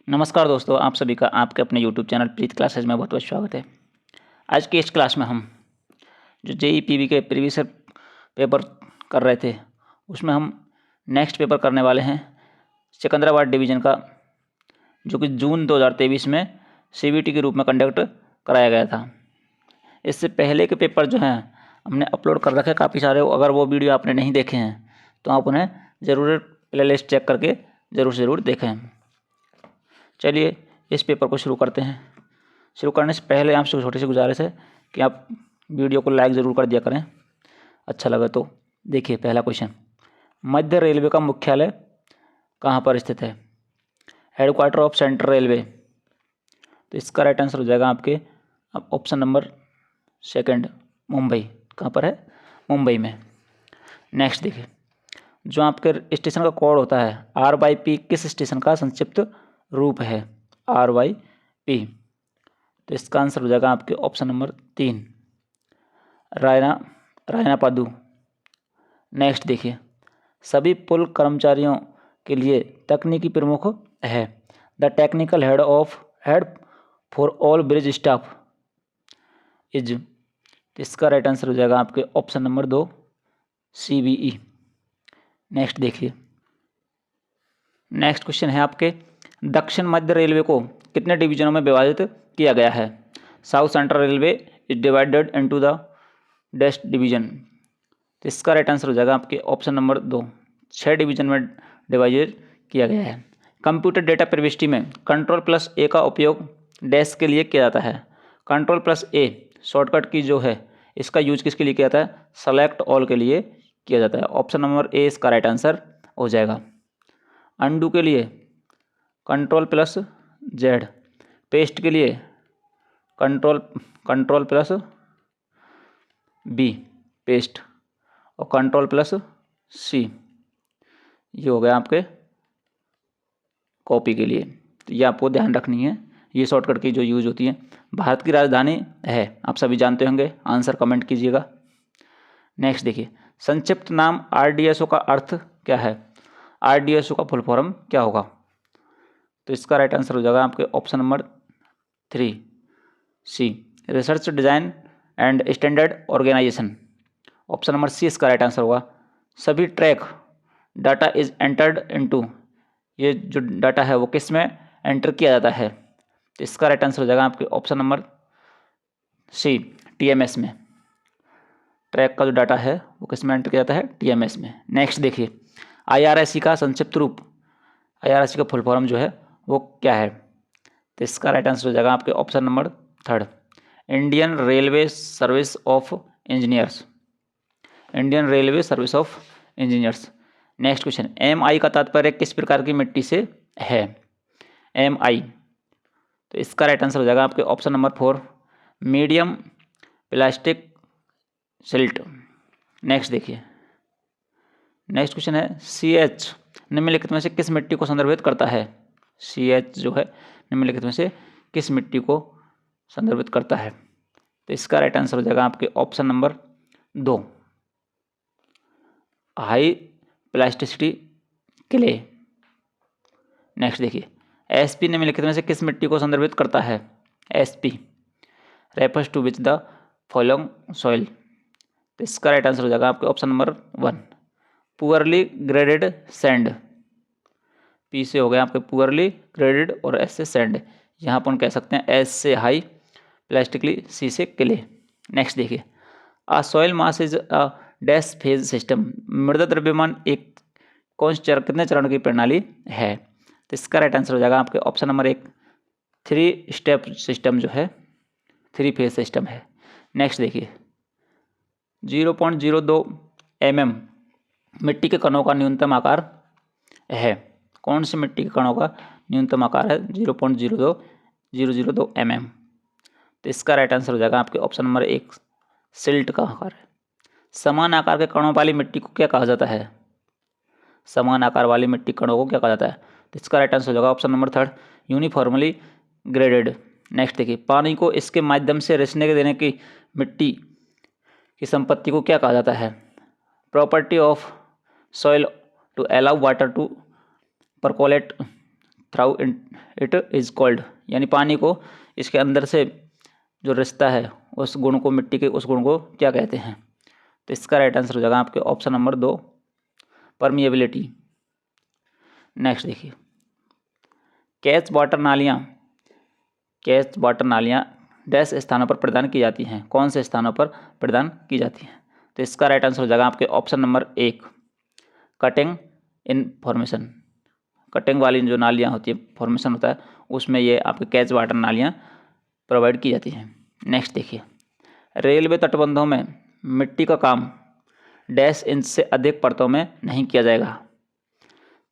नमस्कार दोस्तों, आप सभी का आपके अपने यूट्यूब चैनल प्रीत क्लासेज में बहुत बहुत स्वागत है। आज की इस क्लास में हम जो जेई पीवी के प्रीवियस पेपर कर रहे थे उसमें हम नेक्स्ट पेपर करने वाले हैं सिकंदराबाद डिवीज़न का, जो कि जून 2023 में सीबीटी के रूप में कंडक्ट कराया गया था। इससे पहले के पेपर जो हैं हमने अपलोड कर रखे काफ़ी सारे। अगर वो वीडियो आपने नहीं देखे हैं तो आप उन्हें ज़रूर प्लेलिस्ट चेक करके ज़रूर देखें। चलिए इस पेपर को शुरू करते हैं। शुरू करने से पहले आपसे छोटी सी गुजारिश है कि आप वीडियो को लाइक ज़रूर कर दिया करें, अच्छा लगा तो। देखिए पहला क्वेश्चन, मध्य रेलवे का मुख्यालय कहाँ पर स्थित है? Headquarter of central railway. तो इसका राइट आंसर हो जाएगा आपके ऑप्शन नंबर सेकंड, मुंबई। कहाँ पर है? मुंबई में। नेक्स्ट देखिए, जो आपके स्टेशन का कोड होता है RYP किस स्टेशन का संक्षिप्त रूप है? RYP। तो इसका आंसर हो जाएगा आपके option number 3, Raina Padu. Next देखिए, सभी पुल कर्मचारियों के लिए तकनीकी प्रमुख है। The technical head for all bridge staff is. तो इसका राइट आंसर हो जाएगा आपके ऑप्शन नंबर 2, CBE। नेक्स्ट देखिए, नेक्स्ट क्वेश्चन है आपके, दक्षिण मध्य रेलवे को कितने डिवीजनों में विभाजित किया गया है? South central railway is divided into the dash division. तो इसका राइट आंसर हो जाएगा आपके ऑप्शन नंबर 2, 6 डिवीजन में डिवाइडेड किया गया है। कंप्यूटर डेटा प्रविष्टि में Ctrl+A का उपयोग डैश के लिए किया जाता है। Ctrl+A शॉर्टकट की जो है इसका यूज किसके लिए किया जाता है? सेलेक्ट ऑल के लिए किया जाता है। ऑप्शन नंबर ए इसका राइट आंसर हो जाएगा। अनडू के लिए Ctrl+Z, पेस्ट के लिए Ctrl+B पेस्ट, और Ctrl+C ये हो गया आपके कॉपी के लिए। तो ये आपको ध्यान रखनी है, ये शॉर्टकट की जो यूज होती है। भारत की राजधानी है, आप सभी जानते होंगे, आंसर कमेंट कीजिएगा। नेक्स्ट देखिए, संक्षिप्त नाम RDSO का अर्थ क्या है? RDSO का फुल फॉर्म क्या होगा? तो इसका राइट आंसर हो जाएगा आपके option number 3, C, research design and standard organisation. Option number C इसका राइट आंसर होगा। सभी track data is entered into, ये जो डाटा है वो किस में एंटर किया जाता है? तो इसका राइट आंसर हो जाएगा आपके ऑप्शन नंबर C, TMS में। ट्रैक का जो डाटा है वो किस में एंटर किया जाता है? TMS में। नेक्स्ट देखिए, IRSC का संक्षिप्त रूप, IRSC का फुल फॉर्म जो है वो क्या है? तो इसका राइट आंसर हो जाएगा आपके option number 3, Indian railway service of engineers. Indian railway service of engineers. Next question, MI का तात्पर्य किस प्रकार की मिट्टी से है? MI, तो इसका राइट आंसर हो जाएगा आपके option number 4, medium plastic silt. Next देखिए, नेक्स्ट क्वेश्चन है, CH निम्नलिखित में से किस मिट्टी को संदर्भित करता है? CH जो है निम्नलिखित में से किस मिट्टी को संदर्भित करता है? तो इसका राइट आंसर हो जाएगा आपके option number 2, high plasticity clay. Next देखिए, SP निम्नलिखित में से किस मिट्टी को संदर्भित करता है? SP refers to which the following soil. तो इसका राइट आंसर हो जाएगा आपके option number 1, poorly graded sand. P से हो गया आपके पुअरली ग्रेडेड और S से सैंड। यहाँ पर हम कह सकते हैं S से हाई प्लास्टिकली, C से क्ले। नेक्स्ट देखिए, a soil mass is a dash phase system. मृदा द्रव्यमान एक कितने चरण की प्रणाली है? तो इसका राइट आंसर हो जाएगा आपके ऑप्शन नंबर 1, 3 स्टेप सिस्टम जो है 3 फेज सिस्टम है। नेक्स्ट देखिए, 0.02 mm मिट्टी के कणों का न्यूनतम आकार है। कौन सी मिट्टी के कणों का न्यूनतम आकार है? 0.002 mm। तो इसका राइट आंसर हो जाएगा आपके ऑप्शन नंबर 1, सिल्ट का आकार है। समान आकार के कणों वाली मिट्टी को क्या कहा जाता है? समान आकार वाली मिट्टी कणों को क्या कहा जाता है? तो इसका राइट आंसर हो जाएगा option number 3, uniformly graded. Next देखिए, पानी को इसके माध्यम से रिसने के देने की मिट्टी की संपत्ति को क्या कहा जाता है? Property of soil to allow water to percolate through it is called, यानी पानी को इसके अंदर से जो रिश्ता है उस गुण को, मिट्टी के उस गुण को क्या कहते हैं? तो इसका राइट आंसर हो जाएगा आपके ऑप्शन नंबर 2, परमिएबिलिटी। नेक्स्ट देखिए, कैच वाटर नालियाँ डैश स्थानों पर प्रदान की जाती हैं, कौन से स्थानों पर प्रदान की जाती हैं? तो इसका राइट आंसर हो जाएगा आपके option number 1, cutting in formation. Cutting वाली जो नालियाँ होती है, फॉर्मेशन होता है, उसमें ये आपके कैच वाटर नालियाँ प्रोवाइड की जाती हैं। नेक्स्ट देखिए, रेलवे तटबंधों में मिट्टी का काम डैश इंच से अधिक परतों में नहीं किया जाएगा।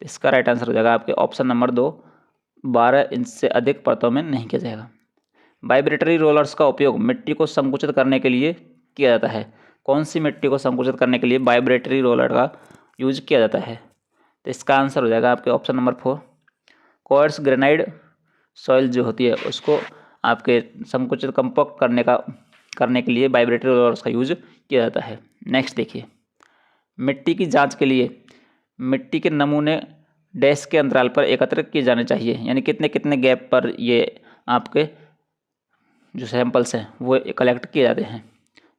तो इसका राइट आंसर हो जाएगा आपके ऑप्शन नंबर 2, 12 इंच से अधिक परतों में नहीं किया जाएगा। वाइब्रेटरी रोलर्स का उपयोग मिट्टी को संकुचित करने के लिए किया जाता है, कौन सी मिट्टी को संकुचित करने के लिए वाइब्रेटरी रोलर का यूज किया जाता है? तो इसका आंसर हो जाएगा आपके option number 4, quartz granite soil जो होती है उसको आपके संकुचित कंपैक्ट करने के लिए वाइब्रेटरी रोलर्स का यूज किया जाता है। नेक्स्ट देखिए, मिट्टी की जांच के लिए मिट्टी के नमूने डैश के अंतराल पर एकत्रित किए जाने चाहिए, यानी कितने कितने गैप पर ये आपके जो सैंपल्स हैं वो कलेक्ट किए जाते हैं?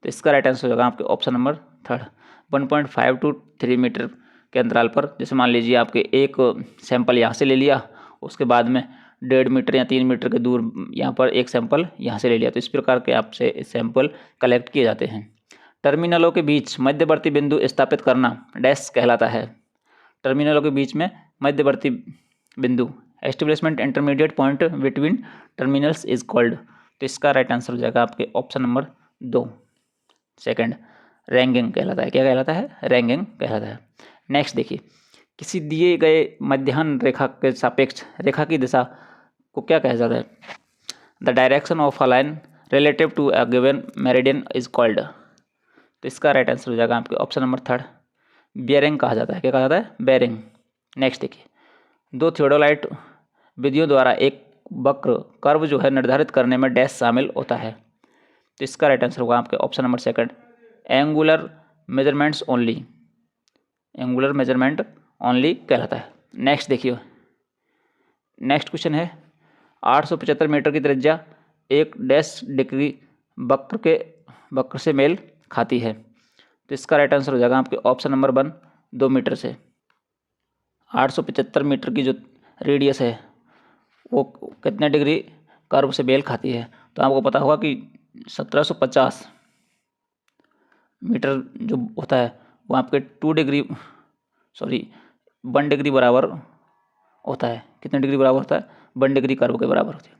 तो इसका राइट आंसर होगा आपके ऑप्शन नंबर 3, 1.5 to 3 मीटर के अंतराल पर। जैसे मान लीजिए आपके एक सैंपल यहाँ से ले लिया, उसके बाद में 1.5 मीटर या 3 मीटर के दूर यहाँ पर एक सैंपल यहाँ से ले लिया, तो इस प्रकार के आपसे सैंपल कलेक्ट किए जाते हैं। टर्मिनलों के बीच मध्यवर्ती बिंदु स्थापित करना डैश कहलाता है। टर्मिनलों के बीच में मध्यवर्ती बिंदु, establishment intermediate point between terminals is called. तो इसका राइट आंसर हो जाएगा आपके ऑप्शन नंबर 2, सेकंड, रैंगिंग कहलाता है। क्या कहलाता है? रैंगिंग कहलाता है। नेक्स्ट देखिए, किसी दिए गए मध्याह्न रेखा के सापेक्ष रेखा की दिशा को क्या कहा जाता है? The direction of a line relative to a given meridian is called. तो इसका राइट आंसर हो जाएगा आपके ऑप्शन नंबर 3, बेयरिंग कहा जाता है। क्या कहा जाता है? बेयरिंग। नेक्स्ट देखिए, 2 थियोडोलाइट विधियों द्वारा एक वक्र कर्व जो है निर्धारित करने में डैश शामिल होता है। तो इसका राइट आंसर होगा आपके option number 2, angular measurements only. Angular measurement only कहलाता है। नेक्स्ट देखिए, नेक्स्ट क्वेश्चन है, 875 मीटर की त्रिज्या एक डैश डिग्री वक्र से मेल खाती है। तो इसका राइट आंसर हो जाएगा आपके ऑप्शन नंबर 1, 2 मीटर से। 875 मीटर की जो रेडियस है वो कितने डिग्री कर्व से मेल खाती है? तो आपको पता होगा कि 1750 मीटर जो होता है वो आपके 1 डिग्री बराबर होता है। कितने डिग्री बराबर होता है? 1 डिग्री कर्व के बराबर होती है।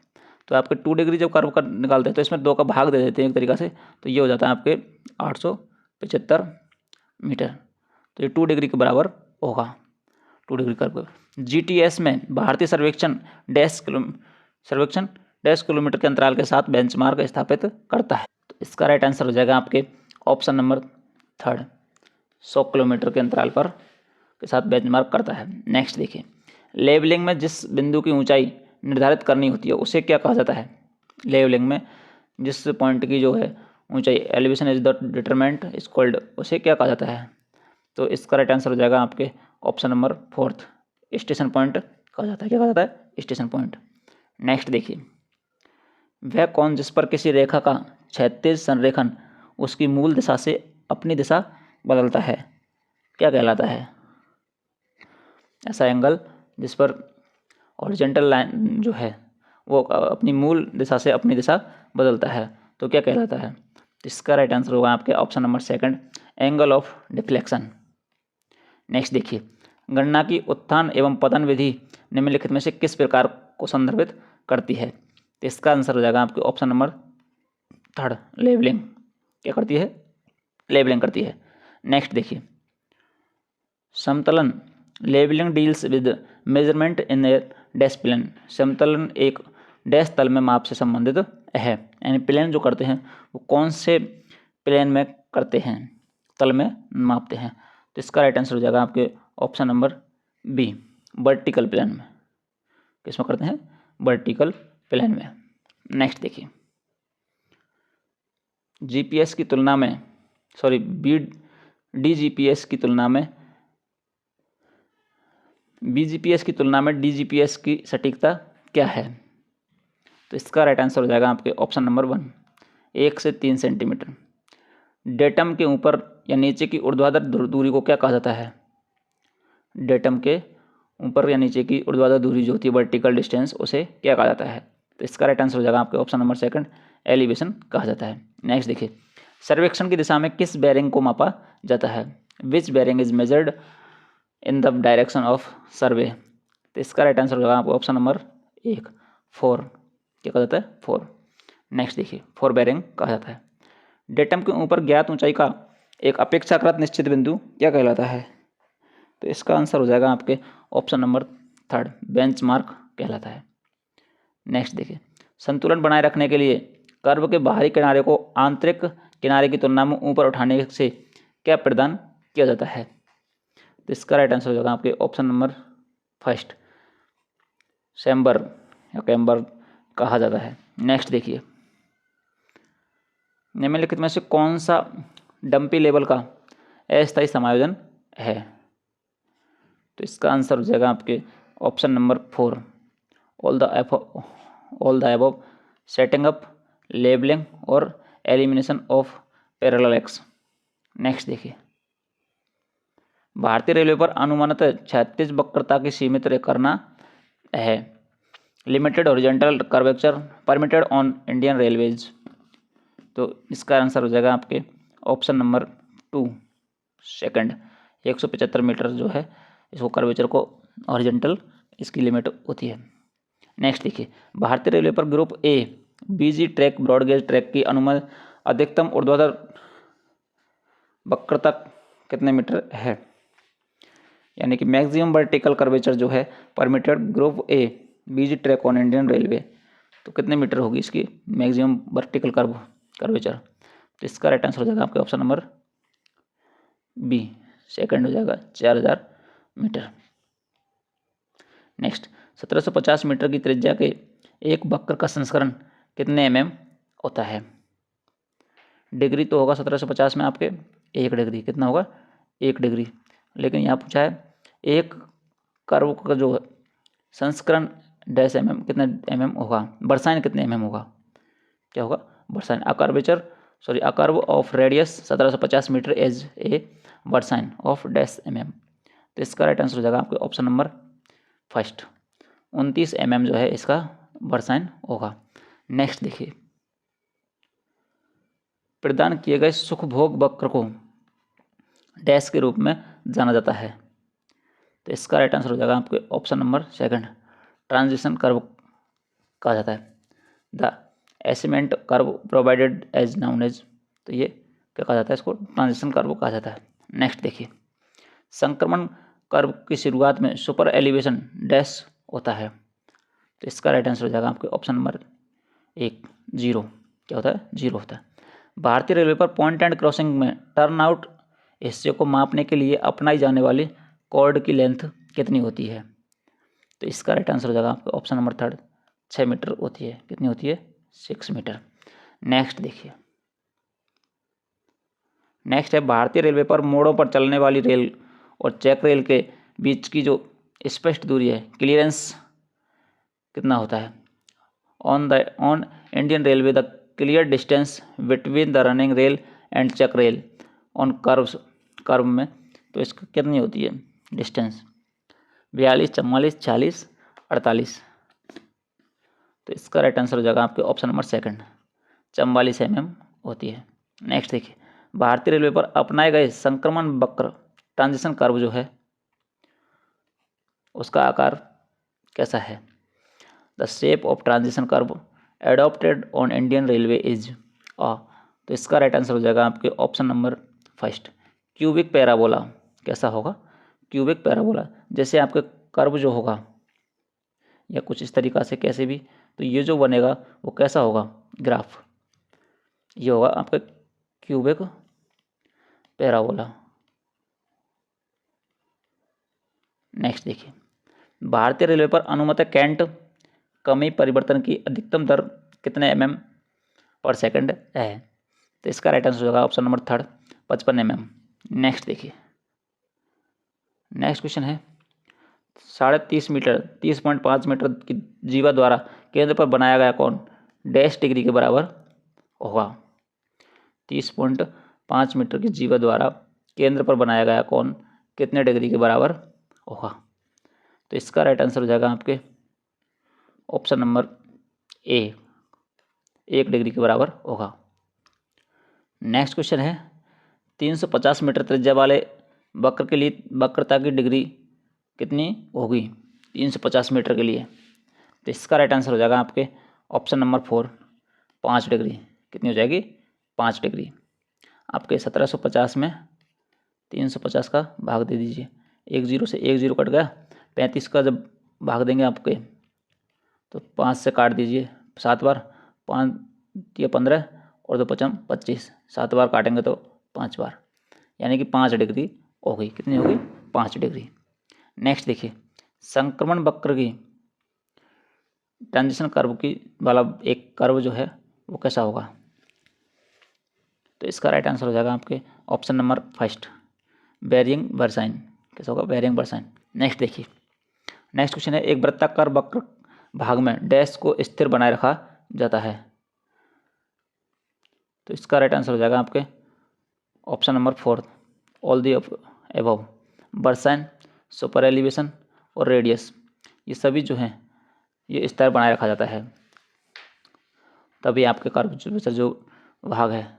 तो आपके 2 डिग्री जब कर्व का निकालते हैं तो इसमें 2 का भाग दे देते हैं एक तरीक़ा से, तो ये हो जाता है आपके 875 मीटर। तो ये 2 डिग्री के बराबर होगा, 2 डिग्री कर्व। GTS में भारतीय सर्वेक्षण डैश किलोमीटर के अंतराल के साथ बेंचमार्क स्थापित करता है। तो इसका राइट आंसर हो जाएगा आपके ऑप्शन नंबर 3, 100 किलोमीटर के अंतराल पर के साथ बेंचमार्क करता है। नेक्स्ट देखिए, लेवलिंग में जिस बिंदु की ऊंचाई निर्धारित करनी होती है उसे क्या कहा जाता है? लेवलिंग में जिस पॉइंट की जो है ऊंचाई, elevation is the determinant is called, उसे क्या कहा जाता है? तो इसका राइट आंसर हो जाएगा आपके ऑप्शन नंबर 4, स्टेशन पॉइंट कहा जाता है। क्या कहा जाता है? Station point. नेक्स्ट देखिए, वह कौन जिस पर किसी रेखा का क्षैतिज संरेखण उसकी मूल दिशा से अपनी दिशा बदलता है, क्या कहलाता है? ऐसा एंगल जिस पर हॉरिजॉन्टल लाइन जो है वो अपनी मूल दिशा से अपनी दिशा बदलता है, तो क्या कहलाता है? इसका राइट आंसर होगा आपके option number 2, angle of deflection. Next देखिए, गणना की उत्थान एवं पतन विधि निम्नलिखित में से किस प्रकार को संदर्भित करती है? तो इसका आंसर हो जाएगा आपके ऑप्शन नंबर 3, लेवलिंग। क्या करती है? लेवलिंग करती है। नेक्स्ट देखिए, समतलन, levelling deals with measurement in a dash plane. समतलन एक डैश तल में माप से संबंधित है, यानी प्लेन जो करते हैं वो कौन से प्लेन में करते हैं? तल में मापते हैं। तो इसका राइट आंसर हो जाएगा आपके option number B, vertical plane में। किसमें करते हैं? वर्टिकल प्लेन में। नेक्स्ट देखिए, जीपीएस की तुलना में DGPS की तुलना में BGPS की तुलना में DGPS की सटीकता क्या है? तो इसका राइट आंसर हो जाएगा आपके ऑप्शन नंबर 1, 1 से 3 सेंटीमीटर। डेटम के ऊपर या नीचे की ऊर्ध्वाधर दूरी को क्या कहा जाता है? डेटम के ऊपर या नीचे की ऊर्ध्वाधर दूरी जो होती है वर्टिकल डिस्टेंस, उसे क्या कहा जाता है? तो इसका राइट आंसर हो जाएगा आपके ऑप्शन नंबर 2, एलिवेशन कहा जाता है। नेक्स्ट देखिए, सर्वेक्षण की दिशा में किस बेयरिंग को मापा जाता है? Which bearing is measured in the direction of survey? तो इसका राइट आंसर होगा आपको ऑप्शन नंबर 1, 4, क्या कहा जाता है? 4। नेक्स्ट देखिए, 4 बेयरिंग कहा जाता है। डेटम के ऊपर ज्ञात ऊंचाई का एक अपेक्षाकृत निश्चित बिंदु क्या कहलाता है? तो इसका आंसर हो जाएगा आपके ऑप्शन नंबर 3, बेंचमार्क कहलाता है। नेक्स्ट देखिए, संतुलन बनाए रखने के लिए कर्व के बाहरी किनारे को आंतरिक किनारे की तुलना में ऊपर उठाने से क्या प्रदान किया जाता है? तो इसका राइट आंसर हो जाएगा आपके ऑप्शन नंबर 1, चैम्बर या कैम्बर कहा जाता है। नेक्स्ट देखिए, निम्नलिखित में से कौन सा डंपी लेवल का अस्थायी समायोजन है? तो इसका आंसर हो जाएगा आपके option number 4, all the above, setting up, levelling और elimination of parallax. Next देखिए, भारतीय रेलवे पर अनुमानित क्षैतिज वक्रता की सीमित करना है। Limited horizontal curvature permitted on Indian railways. तो इसका आंसर हो जाएगा आपके ऑप्शन नंबर 2, सेकंड, 175 मीटर जो है इसको कर्वेचर को हॉरिजॉन्टल इसकी लिमिट होती है। नेक्स्ट देखिए, भारतीय रेलवे पर group A BG track broad gauge track की अनुमति अधिकतम ऊर्ध्वाधर वक्रता कितने मीटर है? यानी कि मैक्सिमम वर्टिकल कर्वेचर जो है permitted group A BG track on Indian railway, तो कितने मीटर होगी इसकी मैक्सिमम वर्टिकल कर्वेचर? तो इसका राइट आंसर हो जाएगा आपके ऑप्शन नंबर बी, सेकंड हो जाएगा 4000 मीटर। नेक्स्ट, 1750 मीटर की त्रिज्या के एक वक्र का संस्करण कितने mm होता है? डिग्री तो होगा 1750 में आपके 1 डिग्री, कितना होगा? 1 डिग्री। लेकिन यहाँ पूछा है एक कर्व का जो संस्करण डैश mm कितने mm होगा, बरसाइन कितने mm होगा? क्या होगा? Versine. A curve of radius 1750 metre as a versine of dash mm। तो इसका राइट आंसर हो जाएगा आपके ऑप्शन नंबर 1, 29 mm जो है इसका बरसाइन होगा। नेक्स्ट देखिए, प्रदान किए गए सुखभोग वक्र को डैश के रूप में जाना जाता है। तो इसका राइट आंसर हो जाएगा आपके ऑप्शन नंबर 2, ट्रांजिशन कर्व कहा जाता है। The easement curve provided as known as, तो ये क्या कहा जाता है? इसको ट्रांजिशन कर्व कहा जाता है। नेक्स्ट देखिए, संक्रमण कर्व की शुरुआत में सुपर एलिवेशन डैश होता है। तो इसका राइट आंसर हो जाएगा आपके ऑप्शन नंबर 1, 0, क्या होता है? 0 होता है। भारतीय रेलवे पर पॉइंट एंड क्रॉसिंग में टर्न आउट हिस्से को मापने के लिए अपनाई जाने वाली कॉर्ड की लेंथ कितनी होती है? तो इसका राइट आंसर हो जाएगा आपका ऑप्शन नंबर 3, 6 मीटर होती है। कितनी होती है? 6 मीटर। नेक्स्ट देखिए, नेक्स्ट है भारतीय रेलवे पर मोड़ों पर चलने वाली रेल और चेक रेल के बीच की जो स्पष्ट दूरी है, क्लियरेंस कितना होता है? On Indian railway the clear distance between the running rail and check rail on curve में, तो इसका कितनी होती है डिस्टेंस? 42, 44, 46, 48। तो इसका राइट आंसर हो जाएगा आपके ऑप्शन नंबर 2, 44 mm होती है। नेक्स्ट देखिए, भारतीय रेलवे पर अपनाए गए संक्रमण वक्र ट्रांजिशन कर्व जो है उसका आकार कैसा है? The shape of transition curve adopted on Indian railway is तो इसका राइट आंसर हो जाएगा आपके ऑप्शन नंबर 1, क्यूबिक पैराबोला। कैसा होगा? Cubic parabola. जैसे आपके कर्व जो होगा या कुछ इस तरीक़ा से कैसे भी, तो ये जो बनेगा वो कैसा होगा ग्राफ? ये होगा आपका क्यूबिक पैराबोला। नेक्स्ट देखिए, भारतीय रेलवे पर अनुमत कैंट कमी परिवर्तन की अधिकतम दर कितने mm/सेकंड है? तो इसका राइट आंसर होगा ऑप्शन नंबर 3, 55 mm। नेक्स्ट देखिए, नेक्स्ट क्वेश्चन है 30.5 मीटर 30.5 मीटर की जीवा द्वारा केंद्र पर बनाया गया कोण डैश डिग्री के बराबर होगा। 30.5 मीटर की जीवा द्वारा केंद्र पर बनाया गया कोण कितने डिग्री के बराबर होगा? तो इसका राइट आंसर हो जाएगा आपके ऑप्शन नंबर ए, 1 डिग्री के बराबर होगा। नेक्स्ट क्वेश्चन है 350 मीटर त्रिज्या वाले वक्र के लिए वक्रता की डिग्री कितनी होगी 350 मीटर के लिए? तो इसका राइट आंसर हो जाएगा आपके ऑप्शन नंबर 4, 5 डिग्री। कितनी हो जाएगी? 5 डिग्री। आपके 1750 में 350 का भाग दे दीजिए, 1 0 से 1 0 कट गया। 35 का जब भाग देंगे आपके तो 5 से काट दीजिए 7 बार, 5 या 15 और 2 5 25, 7 बार काटेंगे तो 5 बार, यानी कि 5 डिग्री हो गई। कितनी होगी? 5 डिग्री। नेक्स्ट देखिए, संक्रमण वक्र की ट्रांजिशन कर्व की वाला एक कर्व जो है वो कैसा होगा? तो इसका राइट आंसर हो जाएगा आपके ऑप्शन नंबर फर्स्ट, वेरिंग बर्साइन। कैसा होगा? वेरिंग बर्साइन। नेक्स्ट देखिए, नेक्स्ट क्वेश्चन है एक वृत्ताकार वक्र भाग में डैश को स्थिर बनाए रखा जाता है। तो इसका राइट आंसर हो जाएगा आपके option number 4, all the above. Versine, super elevation और रेडियस, ये सभी जो हैं ये स्थिर बनाए रखा जाता है, तभी आपके कर्व जो भाग है,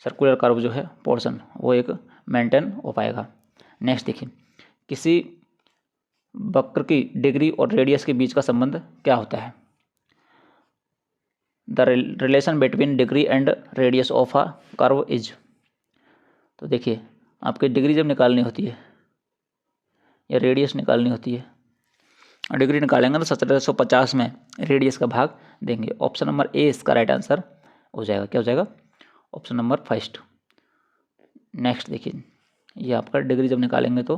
सर्कुलर कर्व जो है पोर्शन, वो एक मेंटेन हो पाएगा। नेक्स्ट देखिए, किसी वक्र की डिग्री और रेडियस के बीच का संबंध क्या होता है? The relation between degree and radius of a curve is. तो देखिए, आपकी डिग्री जब निकालनी होती है या रेडियस निकालनी होती है, डिग्री निकालेंगे तो 1750 में रेडियस का भाग देंगे। ऑप्शन नंबर ए इसका राइट आंसर हो जाएगा। क्या हो जाएगा? Option number first. नेक्स्ट देखिए, ये आपका डिग्री जब निकालेंगे तो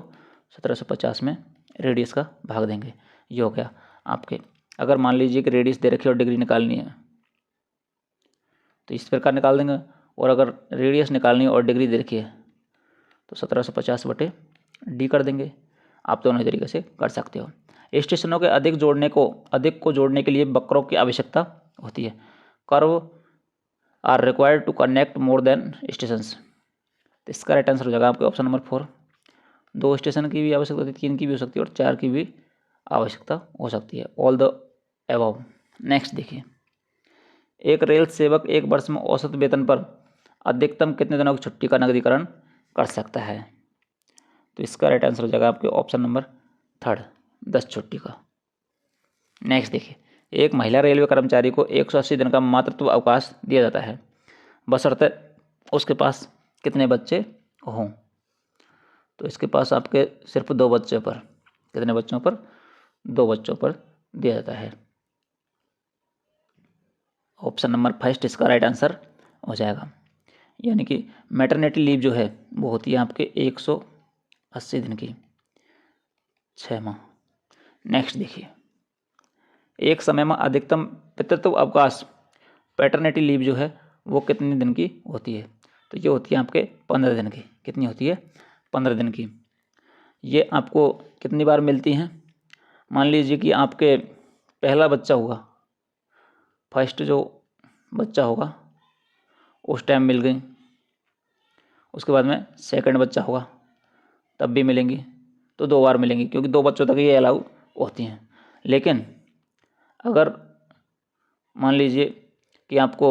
1750 में रेडियस का भाग देंगे। ये हो गया आपके। अगर मान लीजिए कि रेडियस दे रखी है और डिग्री निकालनी है तो इस प्रकार निकाल देंगे, और अगर रेडियस निकालनी है और डिग्री दे रखी है तो 1750 बटे डी कर देंगे। आप दोनों ही तरीके से कर सकते हो। स्टेशनों के अधिक को जोड़ने के लिए वक्रों की आवश्यकता होती है। Curve are required to connect more than stations. तो इसका राइट आंसर हो जाएगा आपके ऑप्शन नंबर 4। 2 स्टेशन की भी आवश्यकता होती है, 3 की भी हो सकती है और 4 की भी आवश्यकता हो सकती है। All the above. नेक्स्ट देखिए, एक रेल सेवक 1 वर्ष में औसत वेतन पर अधिकतम कितने दिनों की छुट्टी का नकदीकरण कर सकता है? तो इसका राइट आंसर हो जाएगा आपके ऑप्शन नंबर 3, 10 छुट्टी का। नेक्स्ट देखिए, एक महिला रेलवे कर्मचारी को 180 दिन का मातृत्व अवकाश दिया जाता है, बशर्ते उसके पास कितने बच्चे हों? तो इसके पास आपके सिर्फ 2 बच्चों पर, कितने बच्चों पर? 2 बच्चों पर दिया जाता है। ऑप्शन नंबर फर्स्ट इसका राइट आंसर हो जाएगा। यानी कि मैटरनिटी लीव जो है वो होती है आपके 180 दिन की, 6 माह। नेक्स्ट देखिए, एक समय में अधिकतम पितृत्व अवकाश पैटर्निटी लीव जो है वो कितने दिन की होती है? तो ये होती है आपके 15 दिन की। कितनी होती है? 15 दिन की। ये आपको कितनी बार मिलती हैं? मान लीजिए कि आपके पहला बच्चा हुआ, फर्स्ट जो बच्चा होगा उस टाइम मिल गई, उसके बाद में सेकंड बच्चा होगा तब भी मिलेंगी, तो 2 बार मिलेंगी, क्योंकि 2 बच्चों तक ये अलाउ होती हैं। लेकिन अगर मान लीजिए कि आपको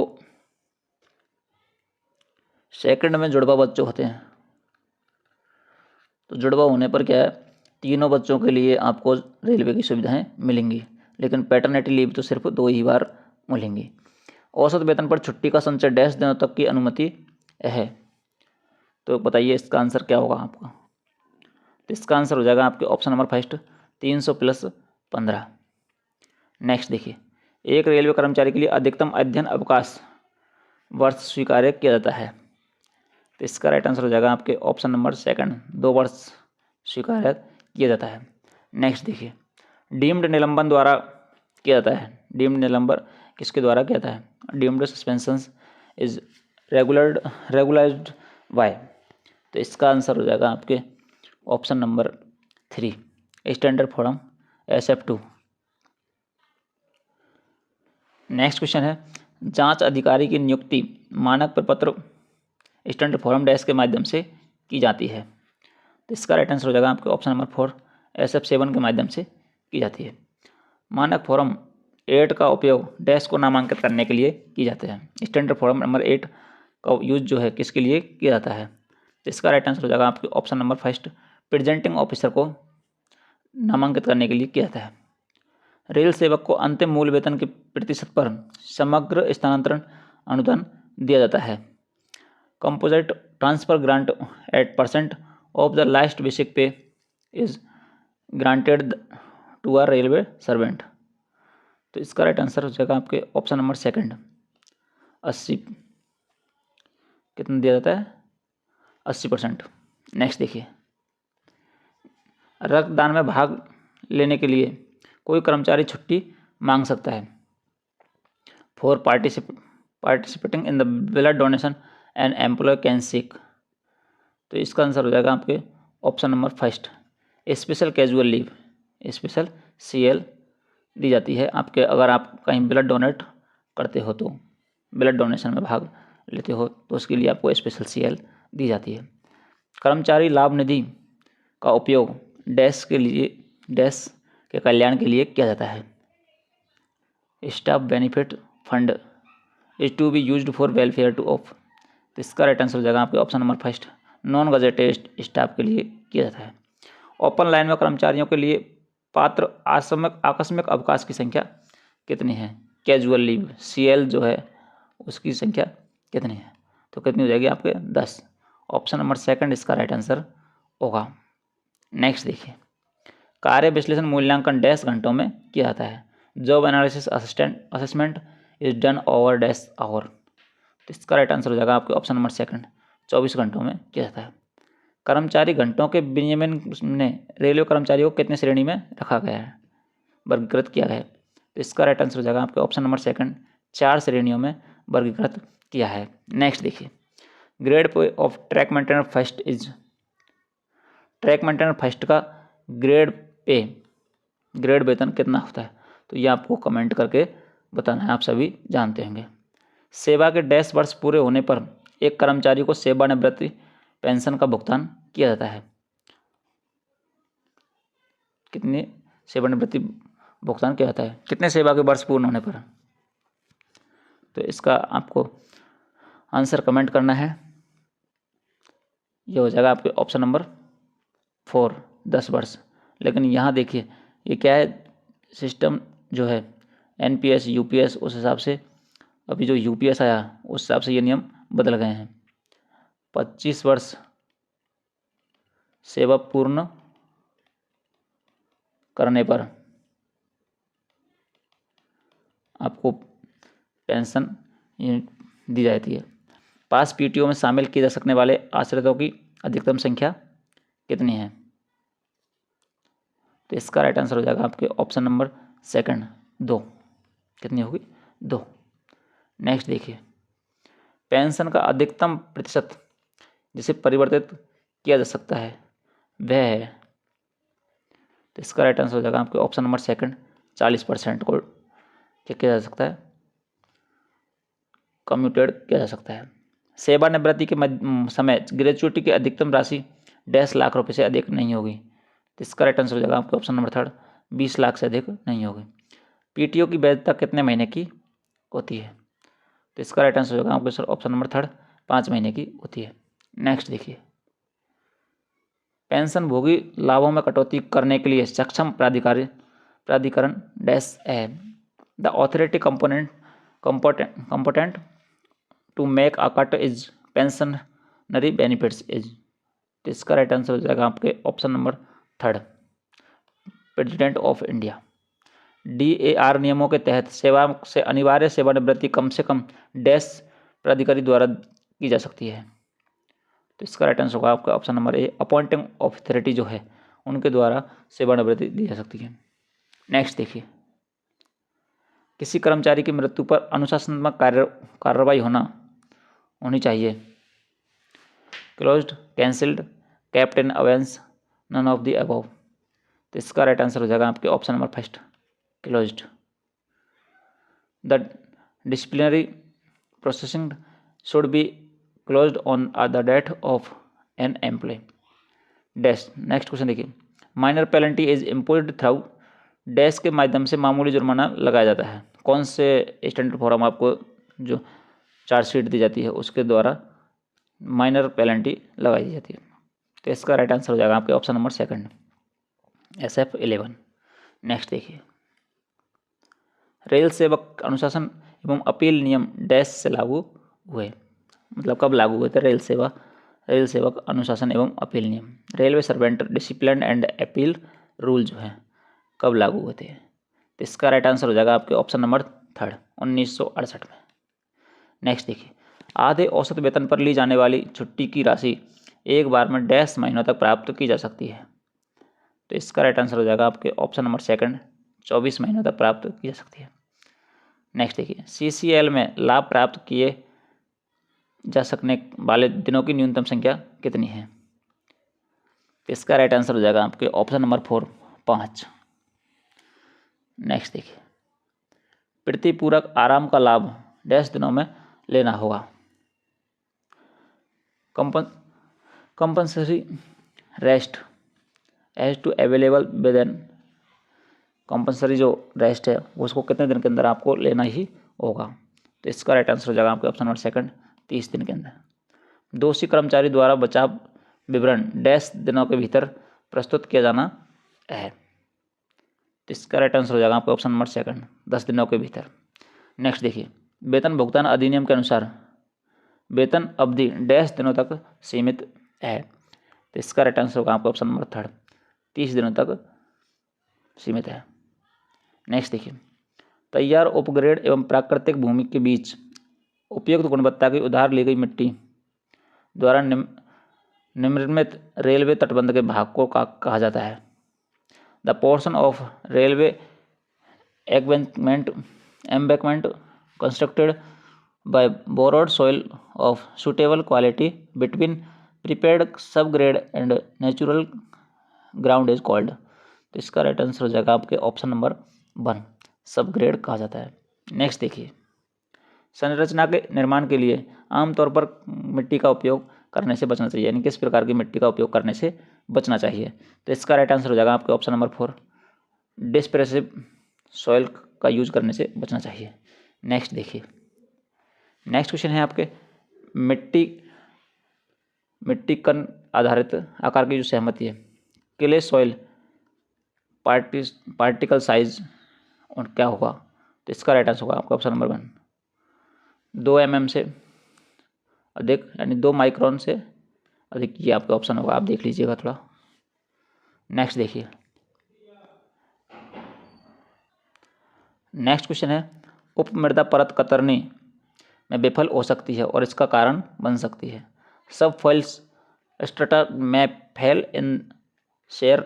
सेकंड में जुड़वा बच्चे होते हैं, तो जुड़वा होने पर क्या है, तीनों बच्चों के लिए आपको रेलवे की सुविधाएं मिलेंगी, लेकिन पैटर्निटी लीव तो सिर्फ 2 ही बार मिलेंगी। औसत वेतन पर छुट्टी का संचय डैश दिनों तक की अनुमति है। तो बताइए इसका आंसर क्या होगा आपका? तो इसका आंसर हो जाएगा आपके ऑप्शन नंबर फर्स्ट, 300 + 15। नेक्स्ट देखिए, एक रेलवे कर्मचारी के लिए अधिकतम अध्ययन अवकाश वर्ष स्वीकार्य किया जाता है। तो इसका राइट आंसर हो जाएगा आपके ऑप्शन नंबर सेकंड, 2 वर्ष स्वीकार्य किया जाता है। नेक्स्ट देखिए, डीम्ड निलंबन द्वारा किया जाता है। डीम्ड निलंबन किसके द्वारा किया जाता है? Deemed suspension is regularised by. तो इसका आंसर हो जाएगा आपके option number 3, standard form SF2। Next question है, जांच अधिकारी की नियुक्ति मानक प्रपत्र स्टैंडर्ड फॉर्म डैश के माध्यम से की जाती है। तो इसका राइट आंसर हो जाएगा आपके ऑप्शन नंबर 4 SF7 के माध्यम से की जाती है। मानक फॉर्म 8 का उपयोग डैश को नामांकित करने के लिए की जाता है। स्टैंडर्ड फॉर्म नंबर 8 का यूज जो है किसके लिए किया जाता है? तो इसका राइट आंसर हो जाएगा आपके ऑप्शन नंबर 1 प्रेजेंटिंग ऑफिसर को नामांकित करने के लिए किया जाता है। रेल सेवक को अंतिम मूल वेतन के प्रतिशत पर समग्र स्थानांतरण अनुदान दिया जाता है। Composite transfer grant at % of the last basic pay is granted to a railway servant. तो इसका राइट आंसर हो जाएगा आपके ऑप्शन नंबर 2 80 कितना दिया जाता है? 80%। नेक्स्ट देखिए, रक्तदान में भाग लेने के लिए कोई कर्मचारी छुट्टी मांग सकता है। For participating in the blood donation an employ can seek. तो इसका आंसर हो जाएगा आपके option number 1 special casual leave, special CL दी जाती है आपके, अगर आप कहीं ब्लड डोनेट करते हो तो ब्लड डोनेशन में भाग लेते हो तो उसके लिए आपको स्पेशल CL दी जाती है। कर्मचारी लाभ निधि का उपयोग डैश के कल्याण के लिए किया जाता है। Staff benefit fund is to be used for welfare to off. तो इसका राइट आंसर हो जाएगा आपके option number 1 non gazetted staff के लिए किया जाता है। ओपन लाइन में कर्मचारियों के लिए पात्र आकस्मिक अवकाश की संख्या कितनी है? कैजुअल लीव CL जो है उसकी संख्या कितनी है? तो कितनी हो जाएगी आपके 10। ऑप्शन नंबर 2 इसका राइट आंसर होगा। नेक्स्ट देखिए, कार्य विश्लेषण मूल्यांकन डैश घंटों में किया जाता है। Job analysis assessment is done over dash hour. तो इसका राइट आंसर हो जाएगा आपके ऑप्शन नंबर 2 24 घंटों में किया जाता है। कर्मचारी घंटों के विनियमन ने रेलवे कर्मचारियों को कितने श्रेणी में रखा गया है, वर्गीकृत किया गया है? तो इसका राइट आंसर हो जाएगा आपके ऑप्शन नंबर 2 4 श्रेणियों में वर्गीकृत किया है। नेक्स्ट देखिए, grade pay of track maintainer first is. Track maintainer first का ग्रेड वेतन कितना होता है? तो ये आपको कमेंट करके बताना है, आप सभी जानते होंगे। सेवा के डैश वर्ष पूरे होने पर एक कर्मचारी को सेवानिवृत्ति पेंशन का भुगतान किया जाता है। कितने सेवानिवृत्ति भुगतान किया जाता है? कितने सेवा के वर्ष पूर्ण होने पर? तो इसका आपको आंसर कमेंट करना है। ये हो जाएगा आपके ऑप्शन नंबर 4 10 वर्ष। लेकिन यहाँ देखिए ये क्या है, सिस्टम जो है NPS UPS उस हिसाब से, अभी जो UPS आया उस हिसाब से ये नियम बदल गए हैं। 25 वर्ष सेवा पूर्ण करने पर आपको पेंशन दी जाती है। पास PTO में शामिल किए जा सकने वाले आश्रितों की अधिकतम संख्या कितनी है? तो इसका राइट आंसर हो जाएगा आपके ऑप्शन नंबर 2 2। कितनी होगी? 2। नेक्स्ट देखिए, पेंशन का अधिकतम प्रतिशत जिसे परिवर्तित किया जा सकता है वह है। तो इसका राइट आंसर हो जाएगा आपके ऑप्शन नंबर 2 40% को क्या किया जा सकता है? कम्यूटेड किया जा सकता है। सेवानिवृत्ति के समय ग्रेचुइटी की अधिकतम राशि $10 लाख से अधिक नहीं होगी। तो इसका राइट आंसर हो जाएगा आपके ऑप्शन नंबर 3 20 लाख से अधिक नहीं होगी। PTO की वैधता कितने महीने की होती है? तो इसका राइट आंसर हो जाएगा आपके ऑप्शन नंबर 3 5 महीने की होती है। नेक्स्ट देखिए, पेंशन भोगी लाभों में कटौती करने के लिए सक्षम प्राधिकरण डैश है। The authority competent to make a cut is pensionary benefits is. तो इसका राइट आंसर हो जाएगा आपके option number 3 President of India. DAR नियमों के तहत सेवा से अनिवार्य सेवानिवृत्ति कम से कम डैश प्राधिकारी द्वारा की जा सकती है। तो इसका राइट आंसर होगा आपका option number A appointing authority जो है उनके द्वारा सेवानिवृत्ति दी जा सकती है। नेक्स्ट देखिए, किसी कर्मचारी की मृत्यु पर अनुशासनात्मक कार्रवाई होनी चाहिए। Closed, cancelled, kept in abeyance, none of the above. तो इसका राइट आंसर हो जाएगा आपके option number first, closed. The disciplinary processing should be closed on the death of an employee dash. Next question देखिए, minor penalty is imposed through dash के माध्यम से मामूली जुर्माना लगाया जाता है। कौन से स्टैंडर्ड फॉर्म आपको जो चार्जशीट दी जाती है उसके द्वारा माइनर पेनल्टी लगाई जाती है। तो इसका राइट आंसर हो जाएगा आपके option number second, SF11। Next देखिए, रेल सेवक अनुशासन एवं अपील नियम डैश से लागू हुए। मतलब कब लागू हुए थे रेल सेवक अनुशासन एवं अपील नियम, railway servant discipline and appeal rule जो है कब लागू हुए थे। तो इसका राइट आंसर हो जाएगा आपके ऑप्शन नंबर थर्ड, 1968 में। नेक्स्ट देखिए, आधे औसत वेतन पर ली जाने वाली छुट्टी की राशि एक बार में डैश महीनों तक प्राप्त की जा सकती है। तो इसका राइट आंसर हो जाएगा आपके ऑप्शन नंबर सेकंड, 24 महीनों तक प्राप्त की जा सकती है। नेक्स्ट देखिए, CCL में लाभ प्राप्त किए जा सकने वाले दिनों की न्यूनतम संख्या कितनी है। तो इसका राइट आंसर हो जाएगा आपके ऑप्शन नंबर 4, 5। नेक्स्ट देखिए, प्रतिपूरक आराम का लाभ डैश दिनों में लेना होगा। Compulsory rest as to available with an, compulsory जो रेस्ट है उसको कितने दिन के अंदर आपको लेना ही होगा। तो इसका राइट आंसर हो जाएगा आपके ऑप्शन नंबर सेकंड, 30 दिन के अंदर। दोषी कर्मचारी द्वारा बचाव विवरण डैश दिनों के भीतर प्रस्तुत किया जाना है। तो इसका राइट आंसर हो जाएगा आपका ऑप्शन नंबर सेकंड, 10 दिनों के भीतर। नेक्स्ट देखिए, वेतन भुगतान अधिनियम के अनुसार वेतन अवधि डैश दिनों तक सीमित है। तो इसका राइट आंसर होगा आपका ऑप्शन नंबर थर्ड, 30 दिनों तक सीमित है। नेक्स्ट देखिए, तैयार उपग्रेड एवं प्राकृतिक भूमि के बीच उपयुक्त गुणवत्ता की उधार ली गई मिट्टी द्वारा निर्मित रेलवे तटबंध के भाग को कहा जाता है। The portion of railway embankment constructed by borrowed soil of suitable quality between prepared subgrade and natural ground is called. तो इसका राइट आंसर हो जाएगा आपके ऑप्शन नंबर 1, सब ग्रेड कहा जाता है। नेक्स्ट देखिए, संरचना के निर्माण के लिए आमतौर पर मिट्टी का उपयोग करने से बचना चाहिए, यानी किस प्रकार की मिट्टी का उपयोग करने से बचना चाहिए। तो इसका राइट आंसर हो जाएगा आपके ऑप्शन नंबर 4, डिस्प्रेसिव सॉइल का यूज करने से बचना चाहिए। नेक्स्ट देखिए, नेक्स्ट क्वेश्चन है आपके मिट्टी कण आधारित आकार की जो सहमति है, क्ले सॉइल पार्टिकल साइज और क्या होगा। तो इसका राइट आंसर होगा आपका ऑप्शन नंबर 1, 2 mm से अधिक, यानी 2 माइक्रोन से अधिक, ये आपका ऑप्शन होगा, आप देख लीजिएगा थोड़ा। नेक्स्ट देखिए, नेक्स्ट क्वेश्चन है, उपमृदा परत कतरनी में विफल हो सकती है और इसका कारण बन सकती है। सब फॉइल्स स्ट्रटा में fail in share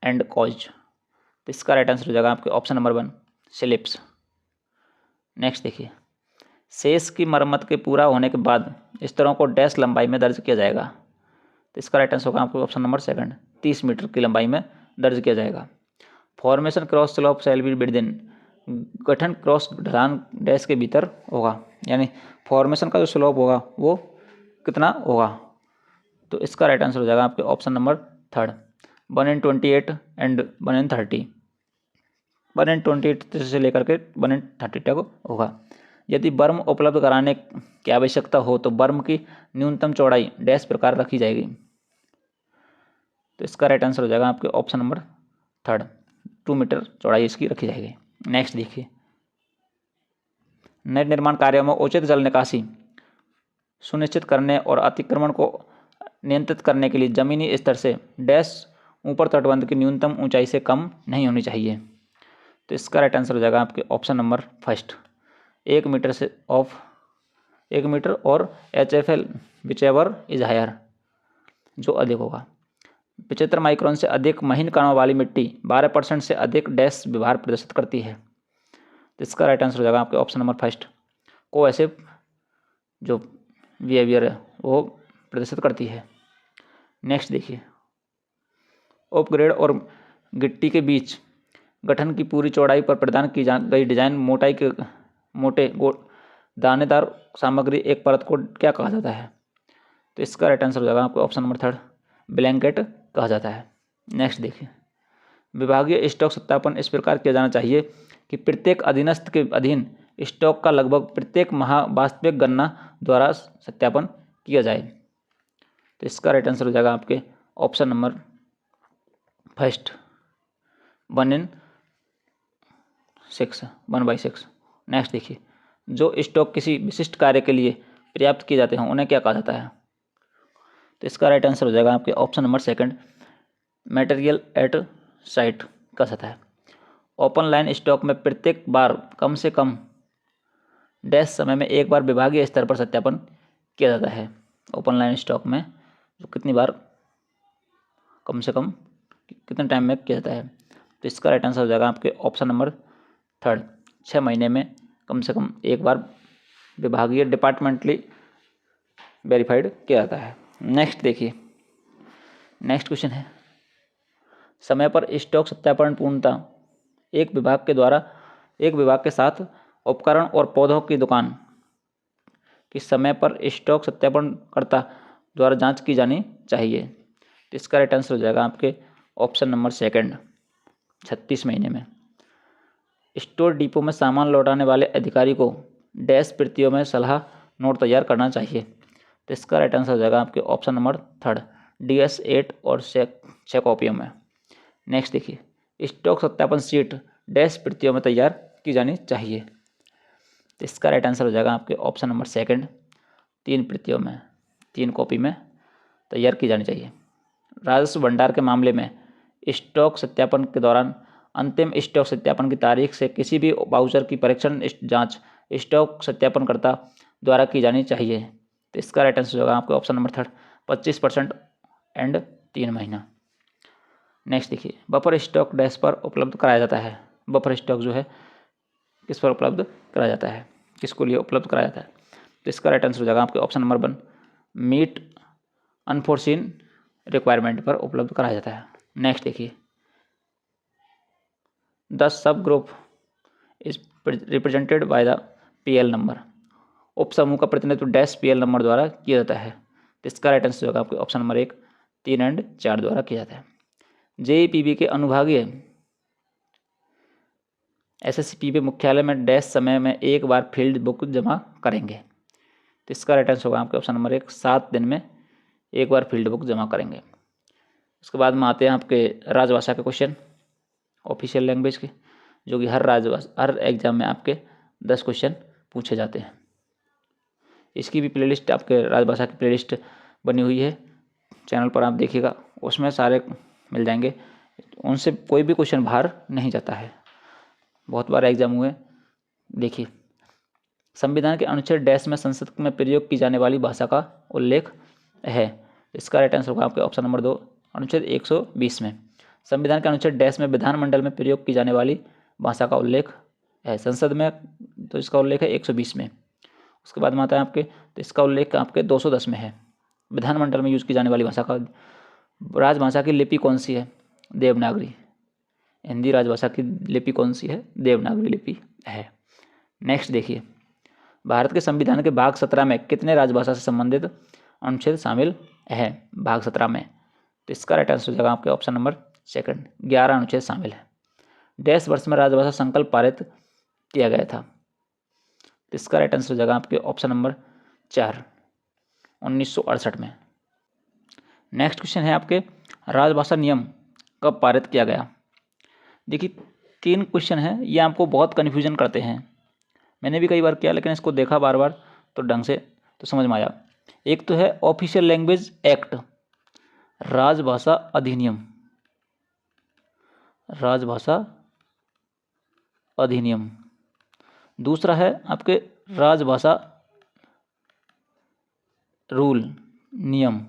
and cause. तो इसका राइट आंसर हो जाएगा आपके ऑप्शन नंबर 1, स्लिप्स। नेक्स्ट देखिए, शेष की मरम्मत के पूरा होने के बाद स्तरों को डैश लंबाई में दर्ज किया जाएगा। तो इसका राइट आंसर होगा आपको ऑप्शन नंबर 2, 30 मीटर की लंबाई में दर्ज किया जाएगा। Formation cross slope shall be within, गठन क्रॉस ढलान डैश के भीतर होगा, यानी फॉर्मेशन का जो स्लोप होगा वो कितना होगा। तो इसका राइट आंसर हो जाएगा आपके ऑप्शन नंबर 3, 1/28 एंड 1/30, 1/28 से लेकर के 1/30 तक होगा। यदि बर्म उपलब्ध कराने की आवश्यकता हो तो बर्म की न्यूनतम चौड़ाई डैश प्रकार रखी जाएगी। तो इसका राइट आंसर हो जाएगा आपके ऑप्शन नंबर 3, 2 मीटर चौड़ाई इसकी रखी जाएगी। नेक्स्ट देखिए, नए निर्माण कार्यों में उचित जल निकासी सुनिश्चित करने और अतिक्रमण को नियंत्रित करने के लिए जमीनी स्तर से डैश ऊपर तटबंध की न्यूनतम ऊंचाई से कम नहीं होनी चाहिए। तो इसका राइट आंसर हो जाएगा आपके ऑप्शन नंबर 1, 1 मीटर से 1 मीटर और HFL विचेवर इज हायर, जो अधिक होगा। 75 माइक्रोन से अधिक महीन कणों वाली मिट्टी 12% से अधिक डैश व्यवहार प्रदर्शित करती है। तो इसका राइट आंसर हो जाएगा आपके ऑप्शन नंबर 1, कोएसिव जो बिहेवियर है वो प्रदर्शित करती है। नेक्स्ट देखिए, उपग्रेड और गिट्टी के बीच गठन की पूरी चौड़ाई पर प्रदान की गई डिजाइन मोटाई के मोटे दानेदार सामग्री एक परत को क्या कहा जाता है? तो इसका राइट आंसर हो जाएगा आपको ऑप्शन नंबर 3 ब्लैंकेट कहा जाता है। नेक्स्ट देखिए, विभागीय स्टॉक सत्यापन इस प्रकार किया जाना चाहिए कि प्रत्येक अधीनस्थ के अधीन स्टॉक का लगभग प्रत्येक माह वास्तविक गणना द्वारा सत्यापन किया जाए। तो इसका राइट आंसर हो जाएगा आपके ऑप्शन नंबर फर्स्ट 1/6। नेक्स्ट देखिए, जो स्टॉक किसी विशिष्ट कार्य के लिए पर्याप्त किए जाते हैं उन्हें क्या कहा जाता है? तो इसका राइट आंसर हो जाएगा आपके option number 2 material at site कहा जाता है। ओपन लाइन स्टॉक में प्रत्येक बार कम से कम डैश समय में एक बार विभागीय स्तर पर सत्यापन किया जाता है। ओपन लाइन स्टॉक में जो कितनी बार कम से कम कितने टाइम में किया जाता है? तो इसका राइट आंसर हो जाएगा आपके ऑप्शन नंबर 3 6 महीने में कम से कम एक बार विभागीय डिपार्टमेंटली वेरीफाइड किया जाता है। नेक्स्ट देखिए, नेक्स्ट क्वेश्चन है, समय पर स्टॉक सत्यापन पूर्णतः एक विभाग के साथ उपकरण और पौधों की दुकान की समय पर स्टॉक सत्यापनकर्ता द्वारा जांच की जानी चाहिए। तो इसका राइट आंसर हो जाएगा आपके ऑप्शन नंबर 2 36 महीने में। स्टोर डिपो में सामान लौटाने वाले अधिकारी को डैश प्रतियों में सलाह नोट तैयार करना चाहिए। तो इसका राइट आंसर हो जाएगा आपके ऑप्शन नंबर 3 DS 8 और 6 कॉपियों में। नेक्स्ट देखिए, स्टॉक सत्यापन शीट डैश प्रतियों में तैयार की जानी चाहिए। तो इसका राइट आंसर हो जाएगा आपके ऑप्शन नंबर 2 3 प्रतियों में 3 कॉपी में तैयार की जानी चाहिए। राजस्व भंडार के मामले में स्टॉक सत्यापन के दौरान अंतिम स्टॉक सत्यापन की तारीख से किसी भी वाउचर की परीक्षण जांच स्टॉक सत्यापनकर्ता द्वारा की जानी चाहिए। तो इसका राइट आंसर होगा आपके ऑप्शन नंबर 3 25% एंड 3 महीना। नेक्स्ट देखिए, बफर स्टॉक डैश पर उपलब्ध कराया जाता है। बफर स्टॉक जो है किस पर उपलब्ध कराया जाता है, किसको लिए उपलब्ध कराया जाता है? तो इसका राइट आंसर हो जाएगा आपके option number 1 meet unforeseen requirement पर उपलब्ध कराया जाता है। नेक्स्ट देखिए, the sub group is represented by the PL number. उप समूह का प्रतिनिधित्व डैश PL नंबर द्वारा किया जाता है। तो इसका राइट आंसर होगा आपके ऑप्शन नंबर 1 3 एंड 4 द्वारा किया जाता है। JEPB के अनुभागीय SSCPB मुख्यालय में डैश समय में एक बार फील्ड बुक जमा करेंगे। तो इसका राइट आंसर होगा आपके ऑप्शन नंबर 1 7 दिन में एक बार फील्ड बुक जमा करेंगे। उसके बाद में आते हैं आपके राजभाषा के क्वेश्चन ऑफिशियल लैंग्वेज के, जो कि हर एग्जाम में आपके 10 क्वेश्चन पूछे जाते हैं। इसकी भी प्लेलिस्ट आपके राजभाषा की प्लेलिस्ट बनी हुई है चैनल पर, आप देखिएगा, उसमें सारे मिल जाएंगे, उनसे कोई भी क्वेश्चन बाहर नहीं जाता है, बहुत बार एग्जाम हुए। देखिए, संविधान के अनुच्छेद डैश में संसद में प्रयोग की जाने वाली भाषा का उल्लेख है। इसका राइट आंसर होगा आपके ऑप्शन नंबर 2 अनुच्छेद 120 में। संविधान के अनुच्छेद डैश में विधानमंडल में प्रयोग की जाने वाली भाषा का उल्लेख है। संसद में तो इसका उल्लेख है 120 में। उसके बाद में आता है आपके, तो इसका उल्लेख आपके 210 में है। विधानमंडल में यूज़ की जाने वाली भाषा का राजभाषा की लिपि कौन सी है? देवनागरी। हिंदी राजभाषा की लिपि कौन सी है? देवनागरी लिपि है। नेक्स्ट देखिए, भारत के संविधान के भाग 17 में कितने राजभाषा से संबंधित अनुच्छेद शामिल है? भाग 17 में, तो इसका राइट आंसर हो जाएगा आपके ऑप्शन नंबर 2 11 अनुच्छेद शामिल है। डैश वर्ष में राजभाषा संकल्प पारित किया गया था? तो इसका राइट आंसर हो जाएगा आपके ऑप्शन नंबर 4 1968 में। नेक्स्ट क्वेश्चन है आपके, राजभाषा नियम कब पारित किया गया? देखिए, 3 क्वेश्चन है, ये आपको बहुत कन्फ्यूजन करते हैं। मैंने भी कई बार किया, लेकिन इसको देखा बार बार तो ढंग से तो समझ में आया। एक तो है ऑफिशियल लैंग्वेज एक्ट, राजभाषा अधिनियम, राजभाषा अधिनियम। दूसरा है आपके राजभाषा रूल, नियम।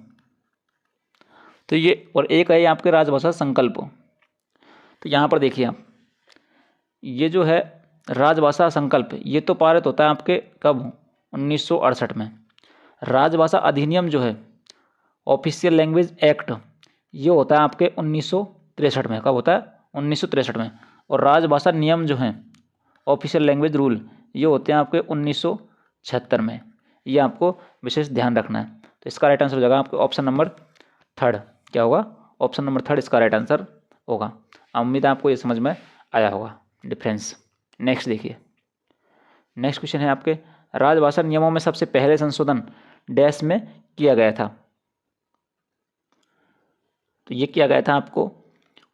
तो ये, और एक है आपके राजभाषा संकल्प। तो यहाँ पर देखिए आप, ये जो है राजभाषा संकल्प, ये तो पारित होता है आपके कब? 1968 में। राजभाषा अधिनियम जो है ऑफिशियल लैंग्वेज एक्ट, ये होता है आपके 1963 में। कब होता है? 1963 में। और राजभाषा नियम जो हैं, ऑफिशियल लैंग्वेज रूल, ये होते हैं आपके 1976 में। ये आपको विशेष ध्यान रखना है। तो इसका राइट आंसर हो जाएगा आपके ऑप्शन नंबर 3। क्या होगा? ऑप्शन नंबर 3 इसका राइट आंसर होगा। उम्मीद है आपको ये समझ में आया होगा डिफरेंस। नेक्स्ट देखिए, नेक्स्ट क्वेश्चन है आपके, राजभाषा नियमों में सबसे पहले संशोधन डैश में किया गया था। तो ये किया गया था आपको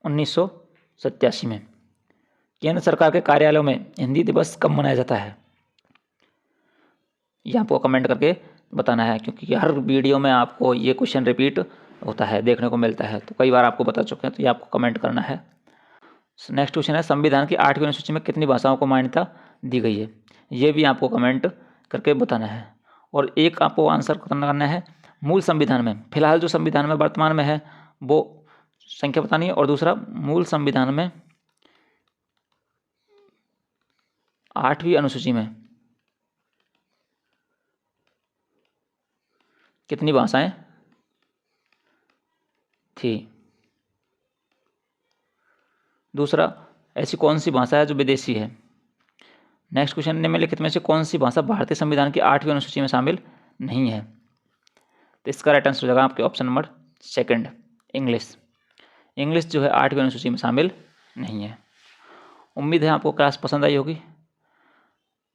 1987 में। केंद्र सरकार के कार्यालयों में हिंदी दिवस कब मनाया जाता है? ये आपको कमेंट करके बताना है, क्योंकि हर वीडियो में आपको ये क्वेश्चन रिपीट होता है, देखने को मिलता है, तो कई बार आपको बता चुके हैं, तो ये आपको कमेंट करना है। नेक्स्ट क्वेश्चन है, संविधान की 8वीं अनुसूची में कितनी भाषाओं को मान्यता दी गई है? ये भी आपको कमेंट करके बताना है। और एक आपको आंसर करना है, मूल संविधान में, फिलहाल जो संविधान में वर्तमान में है वो संख्या बतानी है, और दूसरा मूल संविधान में 8वीं अनुसूची में कितनी भाषाएं थी। दूसरा, ऐसी कौन सी भाषा है जो विदेशी है। नेक्स्ट क्वेश्चन, निम्नलिखित में से कौन सी भाषा भारतीय संविधान की 8वीं अनुसूची में शामिल नहीं है? तो इसका राइट आंसर हो जाएगा आपके ऑप्शन नंबर 2, इंग्लिश। इंग्लिश जो है 8वीं अनुसूची में शामिल नहीं है। उम्मीद है आपको क्लास पसंद आई होगी।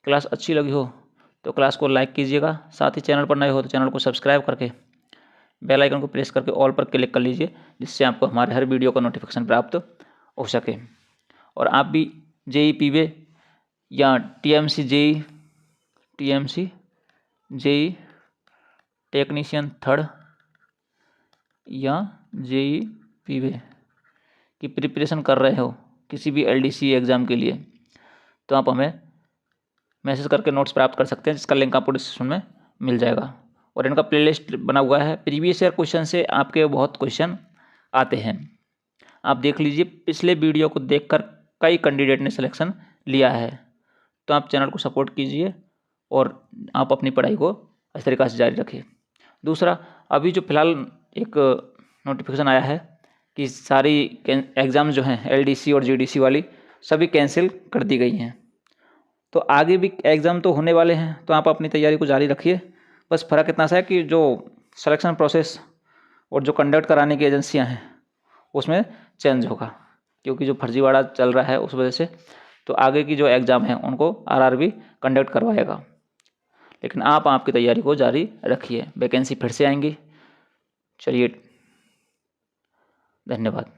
क्लास अच्छी लगी हो तो क्लास को लाइक कीजिएगा, साथ ही चैनल पर नए हो तो चैनल को सब्सक्राइब करके बेल आइकन को प्रेस करके ऑल पर क्लिक कर लीजिए, जिससे आपको हमारे हर वीडियो का नोटिफिकेशन प्राप्त हो सके। और आप भी जेई पीवे या टीएमसी जेई टेक्नीशियन 3rd या जेई पीवे की प्रिपरेशन कर रहे हो किसी भी एलडीसी एग्ज़ाम के लिए, तो आप हमें मैसेज करके नोट्स प्राप्त कर सकते हैं, जिसका लिंक आपको डिस्क्रिप्शन में मिल जाएगा। और इनका प्लेलिस्ट बना हुआ है, प्रीवियस ईयर क्वेश्चन से आपके बहुत क्वेश्चन आते हैं, आप देख लीजिए। पिछले वीडियो को देखकर कई कैंडिडेट ने सिलेक्शन लिया है, तो आप चैनल को सपोर्ट कीजिए और आप अपनी पढ़ाई को इस तरीक़े से जारी रखिए। दूसरा, अभी जो फ़िलहाल एक नोटिफिकेशन आया है कि सारी एग्ज़ाम जो हैं एलडीसी और जीडीसी वाली सभी कैंसिल कर दी गई हैं, तो आगे भी एग्ज़ाम तो होने वाले हैं, तो आप अपनी तैयारी को जारी रखिए। बस फ़र्क इतना सा है कि जो सिलेक्शन प्रोसेस और जो कंडक्ट कराने की एजेंसियां हैं उसमें चेंज होगा, क्योंकि जो फर्जीवाड़ा चल रहा है उस वजह से। तो आगे की जो एग्ज़ाम है उनको आरआरबी कंडक्ट करवाएगा, लेकिन आप आपकी तैयारी को जारी रखिए, वैकेंसी फिर से आएंगी। चलिए, धन्यवाद।